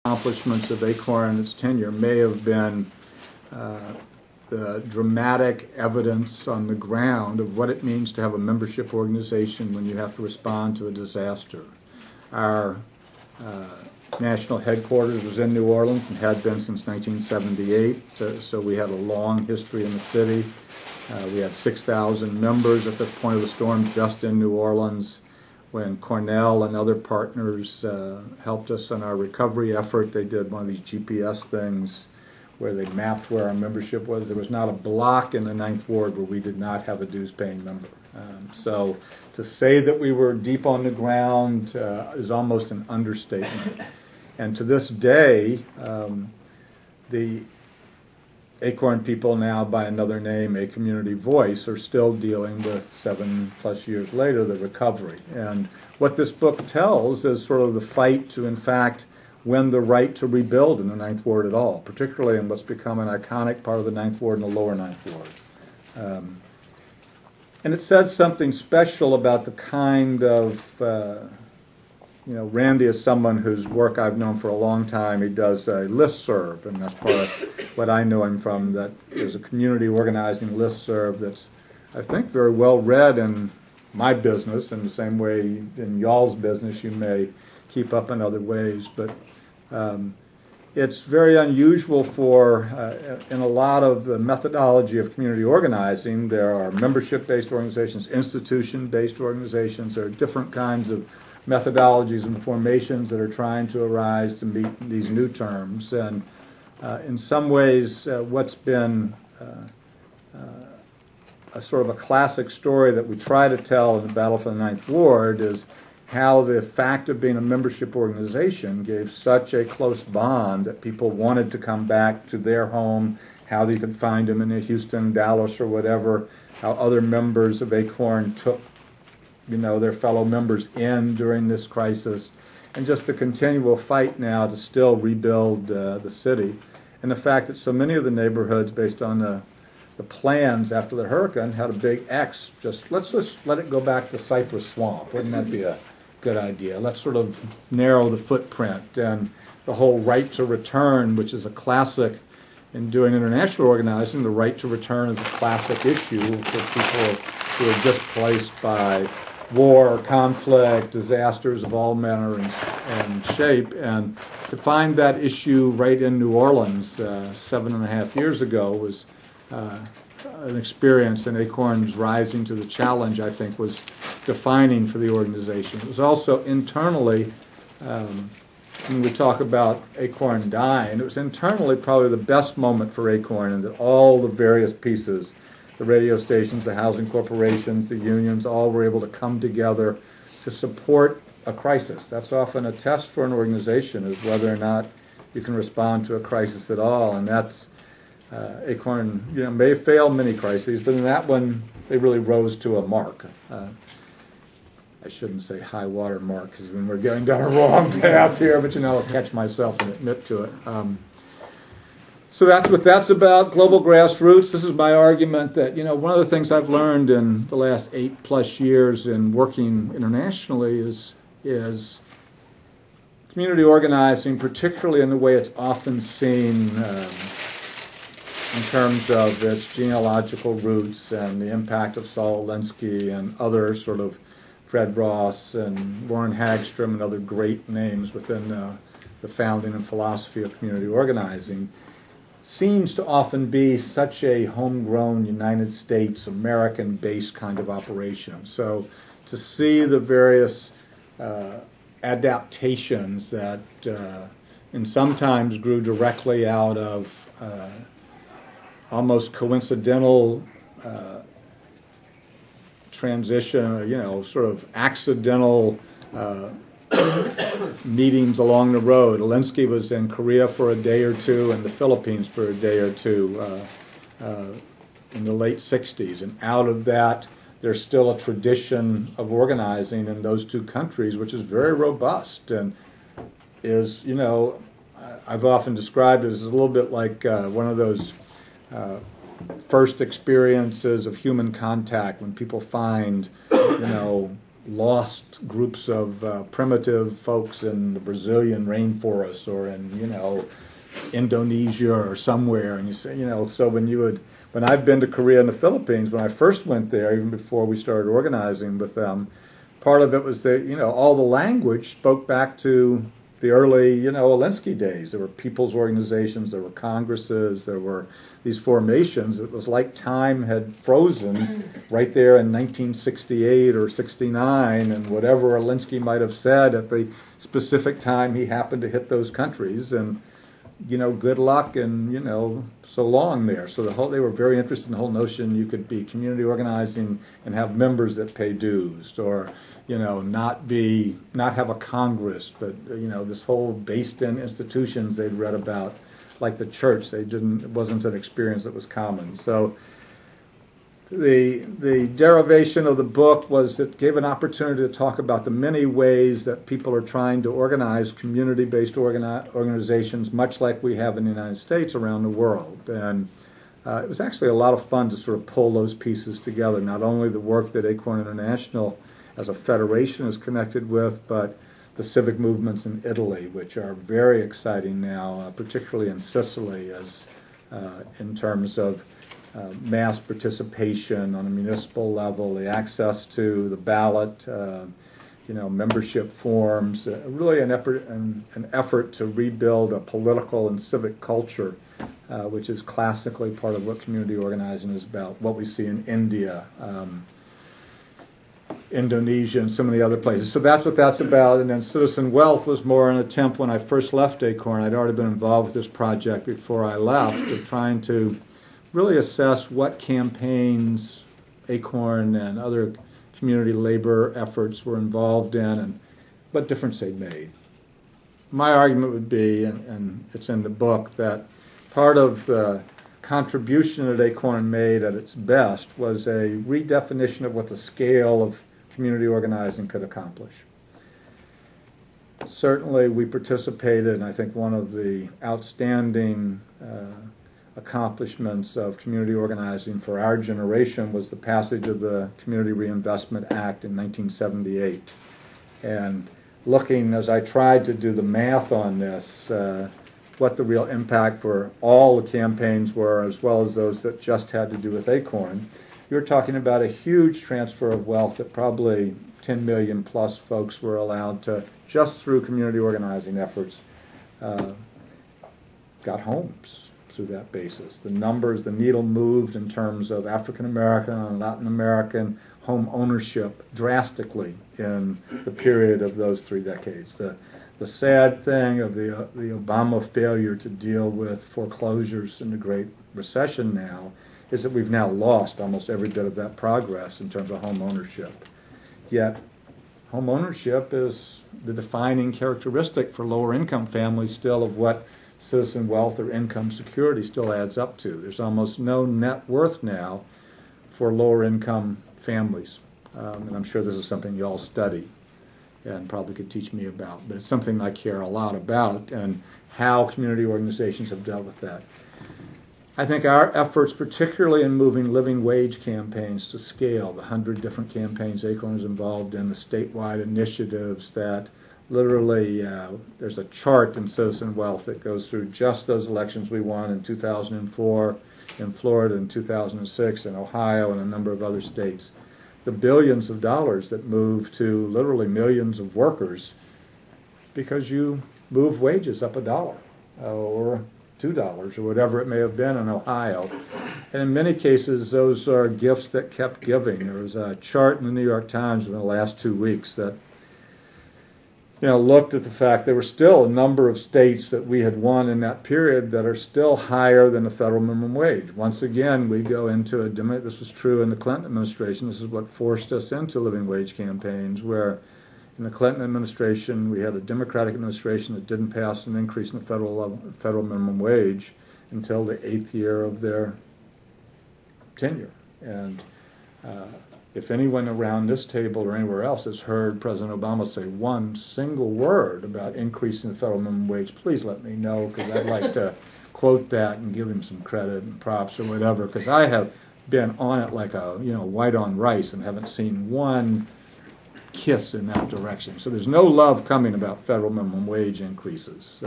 accomplishments of ACORN in its tenure may have been the dramatic evidence on the ground of what it means to have a membership organization when you have to respond to a disaster. Our national headquarters was in New Orleans and had been since 1978, so we had a long history in the city. We had 6,000 members at the point of the storm just in New Orleans. When Cornell and other partners helped us in our recovery effort, they did one of these GPS things where they mapped where our membership was. There was not a block in the Ninth Ward where we did not have a dues-paying member. So to say that we were deep on the ground is almost an understatement. And to this day, the ACORN people now, by another name, A Community Voice, are still dealing with 7+ years later the recovery. And what this book tells is sort of the fight to, in fact, win the right to rebuild in the Ninth Ward at all, particularly in what's become an iconic part of the Ninth Ward and the lower Ninth Ward. And it says something special about the kind of, Randy is someone whose work I've known for a long time. He does a listserv, and that's part of what I know him from, that is a community organizing listserv that's, I think, very well read in my business, in the same way in y'all's business you may keep up in other ways. But it's very unusual for, in a lot of the methodology of community organizing, there are membership-based organizations, institution-based organizations, there are different kinds of methodologies and formations that are trying to arise to meet these new terms. And in some ways, what's been a sort of a classic story that we try to tell in the Battle for the Ninth Ward is how the fact of being a membership organization gave such a close bond that people wanted to come back to their home, how they could find them in Houston, Dallas, or whatever, how other members of ACORN took their fellow members in during this crisis, and just the continual fight now to still rebuild the city. And the fact that so many of the neighborhoods, based on the plans after the hurricane, had a big X. Let's just let it go back to Cypress Swamp. Wouldn't that be a good idea? Let's sort of narrow the footprint. And the whole right to return, which is a classic in doing international organizing, the right to return is a classic issue for people who are displaced by war, conflict, disasters of all manner and shape. And to find that issue right in New Orleans 7.5 years ago was an experience, and ACORN's rising to the challenge, I think, was defining for the organization. It was also internally, when we talk about ACORN dying, it was internally probably the best moment for ACORN, and that all the various pieces, the radio stations, the housing corporations, the unions, all were able to come together to support a crisis. That's often a test for an organization, is whether or not you can respond to a crisis at all. And that's ACORN, may have failed many crises, but in that one, they really rose to a mark. I shouldn't say high water mark, because then we're going down a wrong path here, but I'll catch myself and admit to it. So that's what that's about, global grassroots. This is my argument that, one of the things I've learned in the last 8+ years in working internationally is community organizing, particularly in the way it's often seen in terms of its genealogical roots and the impact of Saul Alinsky and other sort of Fred Ross and Warren Hagstrom and other great names within the founding and philosophy of community organizing, seems to often be such a homegrown United States, American-based kind of operation. So to see the various adaptations that and sometimes grew directly out of almost coincidental transition, sort of accidental meetings along the road. Alinsky was in Korea for a day or two and the Philippines for a day or two in the late 60s. And out of that, there's still a tradition of organizing in those two countries, which is very robust and is, I've often described it as a little bit like one of those first experiences of human contact when people find, lost groups of primitive folks in the Brazilian rainforest or in, Indonesia or somewhere. And you say, so when I've been to Korea and the Philippines, when I first went there, even before we started organizing with them, part of it was that, all the language spoke back to the early, Alinsky days. There were people's organizations, there were congresses, there were these formations. It was like time had frozen right there in 1968 or 69, and whatever Alinsky might have said at the specific time he happened to hit those countries, and, good luck and, so long there. So they were very interested in the whole notion you could be community organizing and have members that pay dues, or not have a Congress, but this whole based in institutions they'd read about, like the church. It wasn't an experience that was common. So the derivation of the book was it gave an opportunity to talk about the many ways that people are trying to organize community-based organizations, much like we have in the United States, around the world. And it was actually a lot of fun to sort of pull those pieces together, not only the work that ACORN International as a federation is connected with, but the civic movements in Italy, which are very exciting now, particularly in Sicily, as in terms of mass participation on a municipal level, the access to the ballot, membership forms, really an effort to rebuild a political and civic culture, which is classically part of what community organizing is about, what we see in India, Indonesia, and so many other places. So that's what that's about. And then Citizen Wealth was more an attempt when I first left ACORN. I'd already been involved with this project before I left, of trying to really assess what campaigns ACORN and other community labor efforts were involved in and what difference they made. My argument would be, and it's in the book, that part of the contribution that ACORN made at its best was a redefinition of what the scale of community organizing could accomplish. Certainly we participated, and I think one of the outstanding accomplishments of community organizing for our generation was the passage of the Community Reinvestment Act in 1978. And looking, as I tried to do the math on this, what the real impact for all the campaigns were, as well as those that just had to do with ACORN, you're talking about a huge transfer of wealth that probably 10 million plus folks were allowed to, just through community organizing efforts, got homes through that basis. The numbers, the needle moved in terms of African American and Latin American home ownership drastically in the period of those 3 decades. The sad thing of the Obama failure to deal with foreclosures in the Great Recession now is that we've now lost almost every bit of that progress in terms of home ownership. Yet home ownership is the defining characteristic for lower income families still of what citizen wealth or income security still adds up to. There's almost no net worth now for lower income families. And I'm sure this is something you all study and probably could teach me about. But it's something I care a lot about and how community organizations have dealt with that. I think our efforts, particularly in moving living wage campaigns to scale, the 100 different campaigns ACORN is involved in, the statewide initiatives that literally, there's a chart in Citizen Wealth that goes through just those elections we won in 2004 in Florida, in 2006 in Ohio, and a number of other states. The billions of dollars that move to literally millions of workers because you move wages up $1 or $2 or whatever it may have been in Ohio. And in many cases, those are gifts that kept giving. There was a chart in the New York Times in the last 2 weeks that looked at the fact there were still a number of states that we had won in that period that are still higher than the federal minimum wage. Once again, we go into this was true in the Clinton administration. This is what forced us into living wage campaigns, where in the Clinton administration, we had a Democratic administration that didn't pass an increase in the federal minimum wage until the 8th year of their tenure. And if anyone around this table or anywhere else has heard President Obama say one single word about increasing the federal minimum wage, please let me know, because I'd like to quote that and give him some credit and props or whatever, because I have been on it like a white on rice and haven't seen one kiss in that direction. So there's no love coming about federal minimum wage increases.